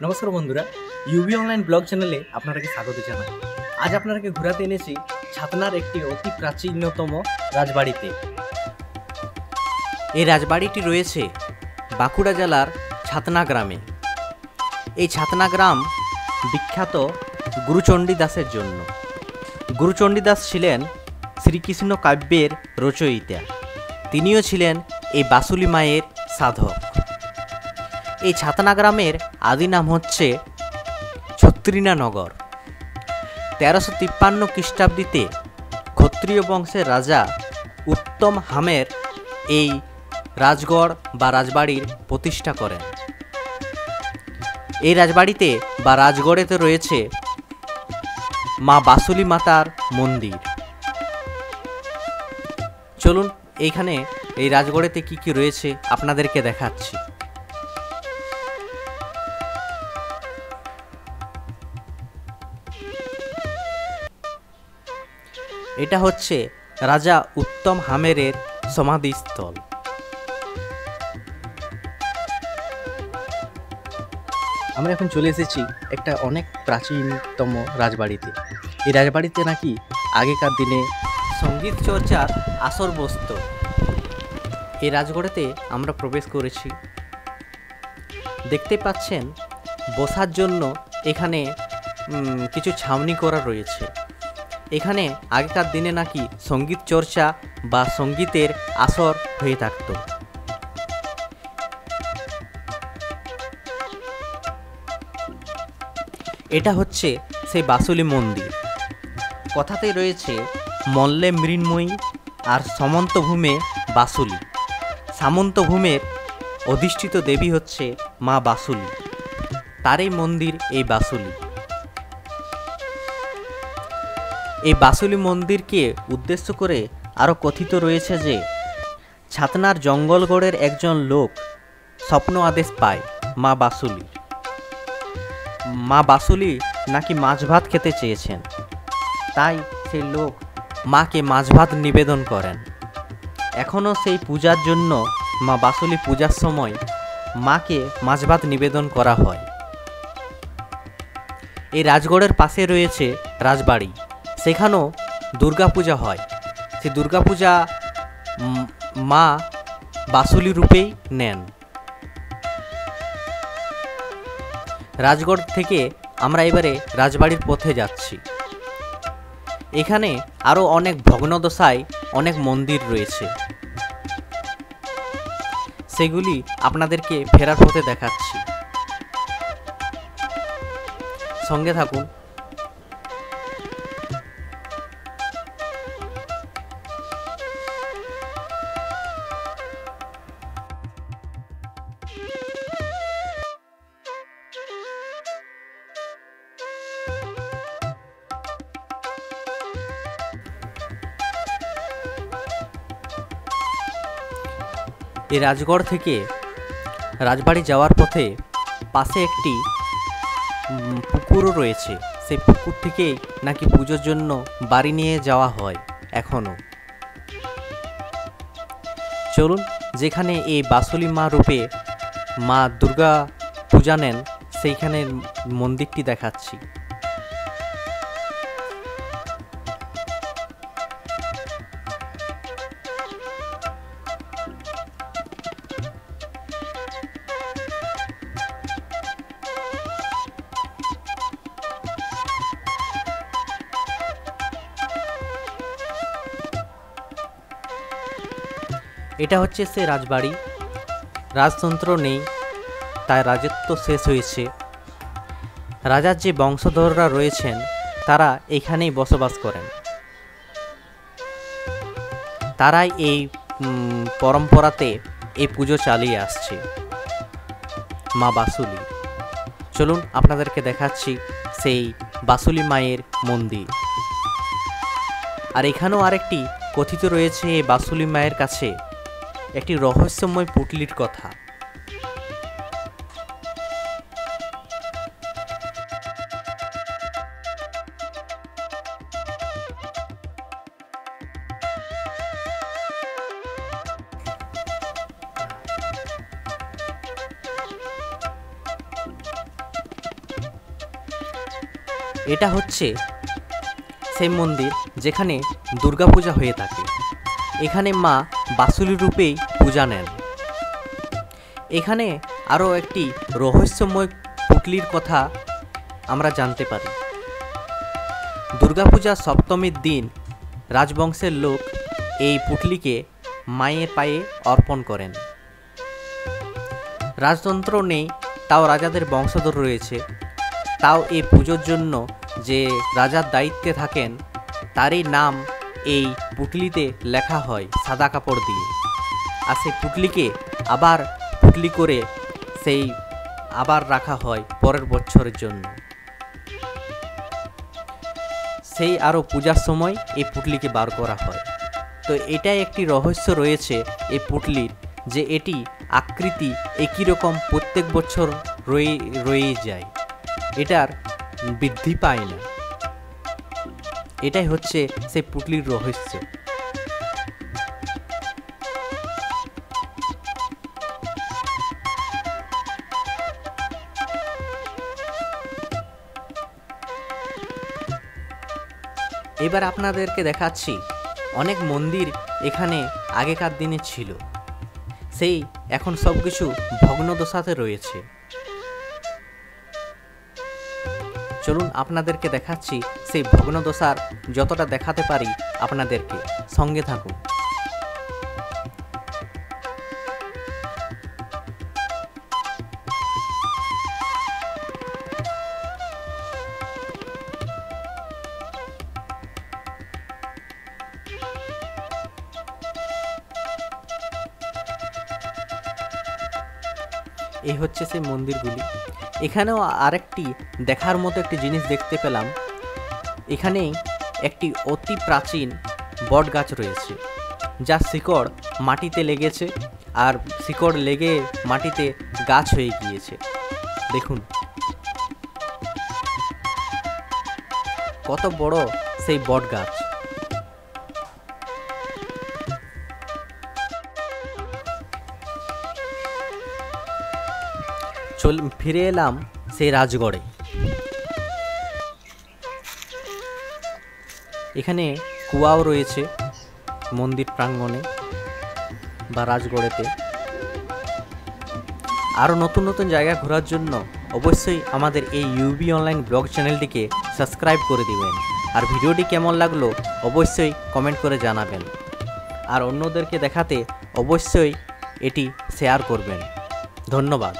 নমস্কার বন্ধুরা, UV online blog চ্যানেলে আপনাদেরকে স্বাগত জানাই। আজ আপনাদেরকে ঘোরাতে এনেছি ছাতনার একটি অতি প্রাচীনতম রাজবাড়িতে। এই রাজবাড়িটি রয়েছে বাঁকুড়া জেলার ছাতনা গ্রামে। এই ছাতনা গ্রাম বিখ্যাত গুরুচণ্ডী দাসের জন্য। গুরুচণ্ডী দাস ছিলেন শ্রীকৃষ্ণ কাব্যের রচয়িতা। তিনিও ছিলেন এই বাসুলি মায়ের সাধক। এই ছাতনা গ্রামের আদি নাম হচ্ছে ছত্রিনানগর। 1353 খ্রিস্টাব্দীতে ক্ষত্রিয় বংশের রাজা উত্তম হামের এই রাজগড় বা রাজবাড়ির প্রতিষ্ঠা করেন। এই রাজবাড়িতে বা রাজগড়েতে রয়েছে মা বাসুলি মাতার মন্দির। চলুন এইখানে এই রাজগড়েতে কি কি রয়েছে আপনাদেরকে দেখাচ্ছি। এটা হচ্ছে রাজা উত্তম হামেরের সমাধিস্থল। আমরা এখন চলে এসেছি একটা অনেক প্রাচীনতম রাজবাড়িতে। এই রাজবাড়িতে নাকি আগেকার দিনে সঙ্গীত চর্চার আসর বসত। এই রাজগড়েতে আমরা প্রবেশ করেছি। দেখতে পাচ্ছেন বসার জন্য এখানে কিছু ছাউনি করা রয়েছে। এখানে আগেকার দিনে নাকি সঙ্গীত চর্চা বা সঙ্গীতের আসর হয়ে থাকত। এটা হচ্ছে সেই বাসুলি মন্দির। কথাতেই রয়েছে মল্লে মৃন্ময়ী আর সমন্ত ভূমে বাসুলি। সামন্ত ভূমের অধিষ্ঠিত দেবী হচ্ছে মা বাসুলি, তারই মন্দির এই বাসুলি। এই বাসুলি মন্দিরকে উদ্দেশ্য করে আরও কথিত রয়েছে যে ছাতনার জঙ্গলগড়ের একজন লোক স্বপ্ন আদেশ পায় মা বাসুলি। মা বাসুলি নাকি মাছ ভাত খেতে চেয়েছেন, তাই সেই লোক মাকে মাছ ভাত নিবেদন করেন। এখনও সেই পূজার জন্য মা বাসুলি পূজার সময় মাকে মাছ ভাত নিবেদন করা হয়। এই রাজগড়ের পাশে রয়েছে রাজবাড়ি, সেখানেও দুর্গাপূজা হয়। সেই দুর্গাপূজা মা বাসুলি রূপেই নেন। রাজগড় থেকে আমরা এবারে রাজবাড়ির পথে যাচ্ছি। এখানে আরও অনেক ভগ্নদশায় অনেক মন্দির রয়েছে, সেগুলি আপনাদেরকে ফেরার পথে দেখাচ্ছি। সঙ্গে থাকুন। এই রাজগড় থেকে রাজবাড়ি যাওয়ার পথে পাশে একটি পুকুরও রয়েছে। সেই পুকুর থেকেই নাকি পুজোর জন্য বাড়ি নিয়ে যাওয়া হয় এখনও। চলুন, যেখানে এই বাসুলি মা রূপে মা দুর্গা পূজা নেন সেইখানে মন্দিরটি দেখাচ্ছি। এটা হচ্ছে সে রাজবাড়ি। রাজতন্ত্র নেই, তাই রাজত্ব শেষ হয়েছে। রাজার যে বংশধররা রয়েছেন তারা এখানেই বসবাস করেন। তারাই এই পরম্পরাতে এই পুজো চালিয়ে আসছে মা বাসুলি। চলুন আপনাদেরকে দেখাচ্ছি সেই বাসুলি মায়ের মন্দির। আর এখানেও আরেকটি কথিত রয়েছে এই বাসুলি মায়ের কাছে একটি রহস্যময় পুঁটলির কথা। এটা হচ্ছে সেই মন্দির যেখানে দুর্গাপূজা হয়ে থাকে। এখানে মা বাসুলি রূপেই পূজা নেন। এখানে আরও একটি রহস্যময় পুটলির কথা আমরা জানতে পারি। দুর্গাপূজা সপ্তমীর দিন রাজবংশের লোক এই পুটলিকে মায়ের পায়ে অর্পণ করেন। রাজতন্ত্র নেই, তাও রাজাদের বংশধর রয়েছে, তাও এই পুজোর জন্য যে রাজার দায়িত্বে থাকেন তারই নাম এই পুটলিতে লেখা হয় সাদা কাপড় দিয়ে। আর সেই পুটলিকে আবার পুটলি করে সেই আবার রাখা হয় পরের বছরের জন্য। সেই আরও পূজার সময় এই পুটলিকে বার করা হয়। তো এটাই একটি রহস্য রয়েছে এই পুটলির, যে এটি আকৃতি একই রকম প্রত্যেক বছর রয়ে যায়, এটার বৃদ্ধি পায় না। এটাই হচ্ছে সেই পুটলির রহস্য। এবার আপনাদেরকে দেখাচ্ছি অনেক মন্দির এখানে আগেকার দিনে ছিল, সেই এখন সব কিছু ভগ্নদশাতে রয়েছে। চলুন আপনাদেরকে দেখাচ্ছি সেই ভগ্নদশার যতটা দেখাতে পারি আপনাদেরকে, সঙ্গে থাকুন। এই হচ্ছে সেই মন্দিরগুলি। এখানেও আরেকটি দেখার মতো একটি জিনিস দেখতে পেলাম। এখানেই একটি অতি প্রাচীন বট গাছ রয়েছে, যার শিকড় মাটিতে লেগেছে, আর শিকড় লেগে মাটিতে গাছ হয়ে গিয়েছে। দেখুন কত বড় সেই বট গাছ। ফিরে এলাম সেই রাজগড়ে। এখানে কুয়াও রয়েছে মন্দির প্রাঙ্গণে বা রাজগড়েতে। আরও নতুন নতুন জায়গা ঘোরার জন্য অবশ্যই আমাদের এই ইউবি অনলাইন ব্লগ চ্যানেলটিকে সাবস্ক্রাইব করে দিবেন। আর ভিডিওটি কেমন লাগলো অবশ্যই কমেন্ট করে জানাবেন। আর অন্যদেরকে দেখাতে অবশ্যই এটি শেয়ার করবেন। ধন্যবাদ।